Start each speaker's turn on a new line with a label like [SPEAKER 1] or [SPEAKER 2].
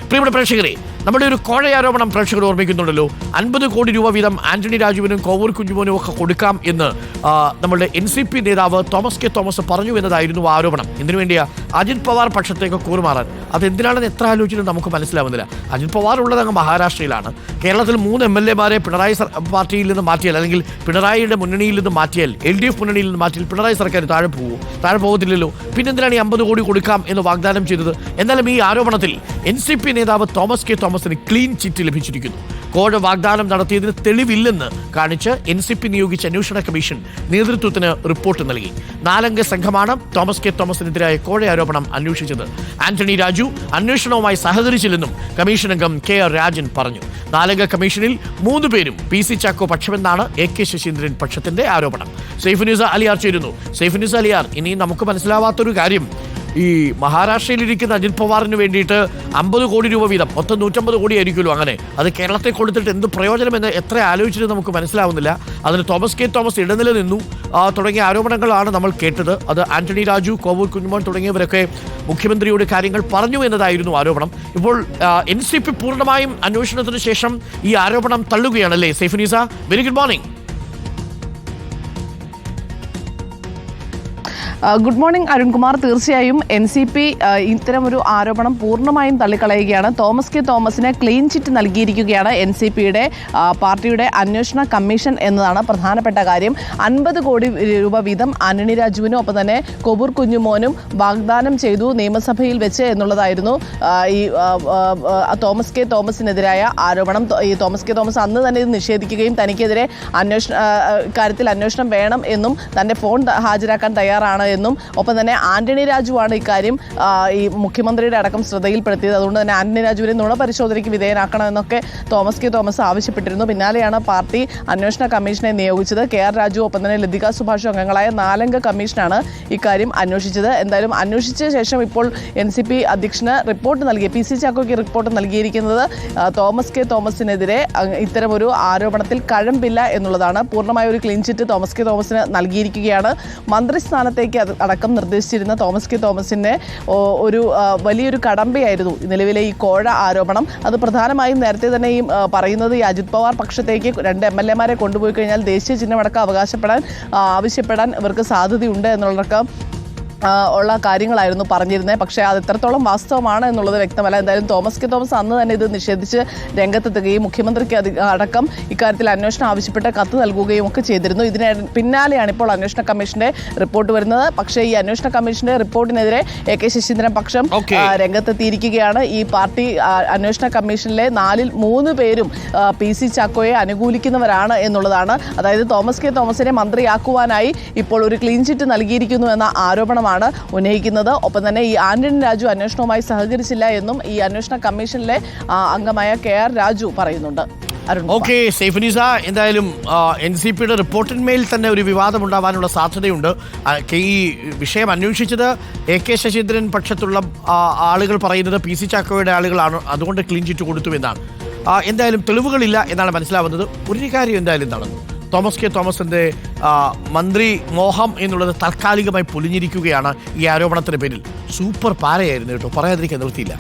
[SPEAKER 1] പ്രിയപ്പെട്ട പ്രേക്ഷകരെ, നമ്മുടെ ഒരു കോഴയാരോപണം പ്രേക്ഷകർ ഓർമ്മിക്കുന്നുണ്ടല്ലോ. 50 കോടി രൂപ വീതം ആന്റണി രാജുവിനും കോവൂർ കുഞ്ഞുമോനും ഒക്കെ കൊടുക്കാം എന്ന് നമ്മുടെ NCP നേതാവ് തോമസ് കെ തോമസ് പറഞ്ഞു എന്നതായിരുന്നു ആരോപണം. എന്തിനുവേണ്ടിയാ? അജിത് പവാർ പക്ഷത്തേക്ക് കൂറുമാറാൻ. അതെന്തിനാണെന്ന് എത്ര ആലോചിച്ചിട്ടും നമുക്ക് മനസ്സിലാവുന്നില്ല. അജിത് പവാർ ഉള്ളത് അങ്ങ് മഹാരാഷ്ട്രയിലാണ്. കേരളത്തിൽ 3 MLA-മാരെ പിണറായി പാർട്ടിയിൽ നിന്ന് മാറ്റിയാൽ, അല്ലെങ്കിൽ പിണറായിയുടെ മുന്നണിയിൽ നിന്ന് മാറ്റിയാൽ, LDF മുന്നണിയിൽ നിന്ന് മാറ്റിയാൽ പിണറായി സർക്കാർ താഴെ പോകത്തില്ലല്ലോ. പിന്നെന്തിനാണ് ഈ 50 കോടി കൊടുക്കാം എന്ന് വാഗ്ദാനം ചെയ്തത്? എന്നാലും ഈ ആരോപണത്തിൽ NCP നേതാവ് തോമസ് കെ തോമസിന് ക്ലീൻ ചിറ്റ് ലഭിച്ചിരിക്കുന്നു. കോഴ വാഗ്ദാനം നടത്തിയതിന് തെളിവില്ലെന്ന് കാണിച്ച് NCP നിയോഗിച്ച അന്വേഷണ കമ്മീഷൻ നേതൃത്വത്തിന് റിപ്പോർട്ട് നൽകി. 4 അംഗ സംഘമാണ് തോമസ് കെ തോമസിനെതിരായ കോഴ ആരോപണം അന്വേഷിച്ചത്. ആന്റണി രാജു അന്വേഷണവുമായി സഹകരിച്ചില്ലെന്നും കമ്മീഷൻ അംഗം KR രാജൻ പറഞ്ഞു. 4 അംഗ കമ്മീഷനിൽ 3 പേരും PC ചാക്കോ പക്ഷമെന്നാണ് AK ശശീന്ദ്രൻ പക്ഷത്തിന്റെ ആരോപണം. സൈഫുനിസ അലിയാർ ചേരുന്നു. സൈഫുനിസ അലിയാർ, ഇനി നമുക്ക് മനസ്സിലാവാത്തൊരു കാര്യം, ഈ മഹാരാഷ്ട്രയിലിരിക്കുന്ന അജിത് പവാറിന് വേണ്ടിയിട്ട് 50 കോടി രൂപ വീതം, മൊത്തം 150 കോടി ആയിരിക്കുമല്ലോ, അങ്ങനെ അത് കേരളത്തെ കൊടുത്തിട്ട് എന്ത് പ്രയോജനമെന്ന് എത്ര ആലോചിച്ചിട്ട് നമുക്ക് മനസ്സിലാവുന്നില്ല. അതിന് തോമസ് കെ തോമസ് ഇടനില നിന്നു തുടങ്ങിയ ആരോപണങ്ങളാണ് നമ്മൾ കേട്ടത്. അത് ആന്റണി രാജു, കോവൂർ കുഞ്ഞുമോൻ തുടങ്ങിയവരൊക്കെ മുഖ്യമന്ത്രിയോട് കാര്യങ്ങൾ പറഞ്ഞു എന്നതായിരുന്നു ആരോപണം. ഇപ്പോൾ NCP പൂർണ്ണമായും അന്വേഷണത്തിന് ശേഷം ഈ ആരോപണം തള്ളുകയാണല്ലേ Saifunisa? Very good morning.
[SPEAKER 2] Good morning Arunkumar. തീർച്ചയായും NCP ഇത്തരമൊരു ആരോപണം പൂർണ്ണമായും തള്ളിക്കളയുകയാണ്. തോമസ് കെ തോമസിന് ക്ലീൻ ചിറ്റ് നൽകിയിരിക്കുകയാണ് NCPയുടെ പാർട്ടിയുടെ അന്വേഷണ കമ്മീഷൻ എന്നതാണ് പ്രധാനപ്പെട്ട കാര്യം. 50 കോടി രൂപ വീതം ആന്റണി രാജുവിനും ഒപ്പം തന്നെ കോവൂർ കുഞ്ഞുമോനും വാഗ്ദാനം ചെയ്തു നിയമസഭയിൽ വെച്ച് എന്നുള്ളതായിരുന്നു ഈ തോമസ് കെ തോമസിനെതിരായ ആരോപണം. ഈ തോമസ് കെ തോമസ് അന്ന് തന്നെ ഇത് നിഷേധിക്കുകയും തനിക്കെതിരെ കാര്യത്തിൽ അന്വേഷണം വേണം എന്നും തൻ്റെ ഫോൺ ഹാജരാക്കാൻ തയ്യാറാണ് എന്നും ഒപ്പം തന്നെ ആന്റണി രാജുവാണ് ഇക്കാര്യം ഈ മുഖ്യമന്ത്രിയുടെ അടക്കം ശ്രദ്ധയിൽപ്പെടുത്തിയത്. അതുകൊണ്ട് തന്നെ ആന്റണി രാജുവിനെ നുണ പരിശോധനയ്ക്ക് വിധേയനാക്കണമെന്നൊക്കെ തോമസ് കെ തോമസ് ആവശ്യപ്പെട്ടിരുന്നു. പിന്നാലെയാണ് പാർട്ടി അന്വേഷണ കമ്മീഷനെ നിയോഗിച്ചത്. KR രാജു ഒപ്പം തന്നെ ലതിക സുഭാഷും അംഗങ്ങളായ 4 അംഗ കമ്മീഷനാണ് ഇക്കാര്യം അന്വേഷിച്ചത്. എന്തായാലും അന്വേഷിച്ച ശേഷം ഇപ്പോൾ NCP അധ്യക്ഷന് റിപ്പോർട്ട് നൽകി, PC ചാക്കോയ്ക്ക് റിപ്പോർട്ട് നൽകിയിരിക്കുന്നത് തോമസ് കെ തോമസിനെതിരെ ഇത്തരമൊരു ആരോപണത്തിൽ കഴമ്പില്ല എന്നുള്ളതാണ്. പൂർണ്ണമായ ഒരു ക്ലീൻ ചിറ്റ് തോമസ് കെ തോമസിന് നൽകിയിരിക്കുകയാണ്. മന്ത്രിസ്ഥാനത്തേക്ക് അടക്കം നിർദ്ദേശിച്ചിരുന്ന തോമസ് കെ തോമസിന്റെ ഒരു വലിയൊരു കടമ്പയായിരുന്നു നിലവിലെ ഈ കോഴ ആരോപണം. അത് പ്രധാനമായും നേരത്തെ തന്നെ ഈ പറയുന്നത് ഈ അജിത് പവാർ പക്ഷത്തേക്ക് 2 MLA-മാരെ കൊണ്ടുപോയി കഴിഞ്ഞാൽ ദേശീയ ചിഹ്നമടക്കം ആവശ്യപ്പെടാൻ ഇവർക്ക് സാധ്യതയുണ്ട് എന്നുള്ളതൊക്കെ ഉള്ള കാര്യങ്ങളായിരുന്നു പറഞ്ഞിരുന്നത്. പക്ഷേ അത് എത്രത്തോളം വാസ്തവമാണ് എന്നുള്ളത് വ്യക്തമല്ല. എന്തായാലും തോമസ് കെ തോമസ് അന്ന് തന്നെ ഇത് നിഷേധിച്ച് രംഗത്തെത്തുകയും മുഖ്യമന്ത്രിക്ക് അടക്കം ഇക്കാര്യത്തിൽ അന്വേഷണം ആവശ്യപ്പെട്ട് കത്ത് നൽകുകയും ഒക്കെ ചെയ്തിരുന്നു. ഇതിന് പിന്നാലെയാണ് ഇപ്പോൾ അന്വേഷണ കമ്മീഷന്റെ റിപ്പോർട്ട് വരുന്നത്. പക്ഷേ ഈ അന്വേഷണ കമ്മീഷന്റെ റിപ്പോർട്ടിനെതിരെ AK ശശീന്ദ്രൻ പക്ഷം രംഗത്തെത്തിയിരിക്കുകയാണ്. ഈ പാർട്ടി അന്വേഷണ കമ്മീഷനിലെ 4-ൽ 3 പേരും PC ചാക്കോയെ അനുകൂലിക്കുന്നവരാണ് എന്നുള്ളതാണ്. അതായത് തോമസ് കെ തോമസിനെ മന്ത്രിയാക്കുവാനായി ഇപ്പോൾ ഒരു ക്ലീൻ ചിറ്റ് നൽകിയിരിക്കുന്നു എന്ന ആരോപണമാണ് ഉന്നയിക്കുന്നത്. ഒപ്പം തന്നെ ഈ ആന്റണി രാജു അന്വേഷണവുമായി സഹകരിച്ചില്ല എന്നും ഈ അന്വേഷണ കമ്മീഷനിലെ അംഗമായ KR രാജു പറയുന്നുണ്ട്.
[SPEAKER 1] ഓക്കെ സൈഫുനിസ, എന്തായാലും NCPയുടെ റിപ്പോർട്ടിന്മേൽ തന്നെ ഒരു വിവാദം ഉണ്ടാവാനുള്ള സാധ്യതയുണ്ട്. ഈ വിഷയം അന്വേഷിച്ചത് AK ശശീന്ദ്രൻ പക്ഷത്തുള്ള ആളുകൾ പറയുന്നത് PC ചാക്കോയുടെ ആളുകളാണ്, അതുകൊണ്ട് ക്ലീൻ ചിറ്റ് കൊടുത്തു എന്നാണ്. എന്തായാലും തെളിവുകളില്ല എന്നാണ് മനസ്സിലാവുന്നത്. ഒരു കാര്യം എന്തായാലും നടന്നു, തോമസ് കെ തോമസിന്റെ മന്ത്രി മോഹം എന്നുള്ളത് താൽക്കാലികമായി പൊലിഞ്ഞിരിക്കുകയാണ് ഈ ആരോപണത്തിന്റെ പേരിൽ. സൂപ്പർ പാരയായിരുന്നു കേട്ടോ, പറയാതിരിക്കാൻ നിവൃത്തിയില്ല.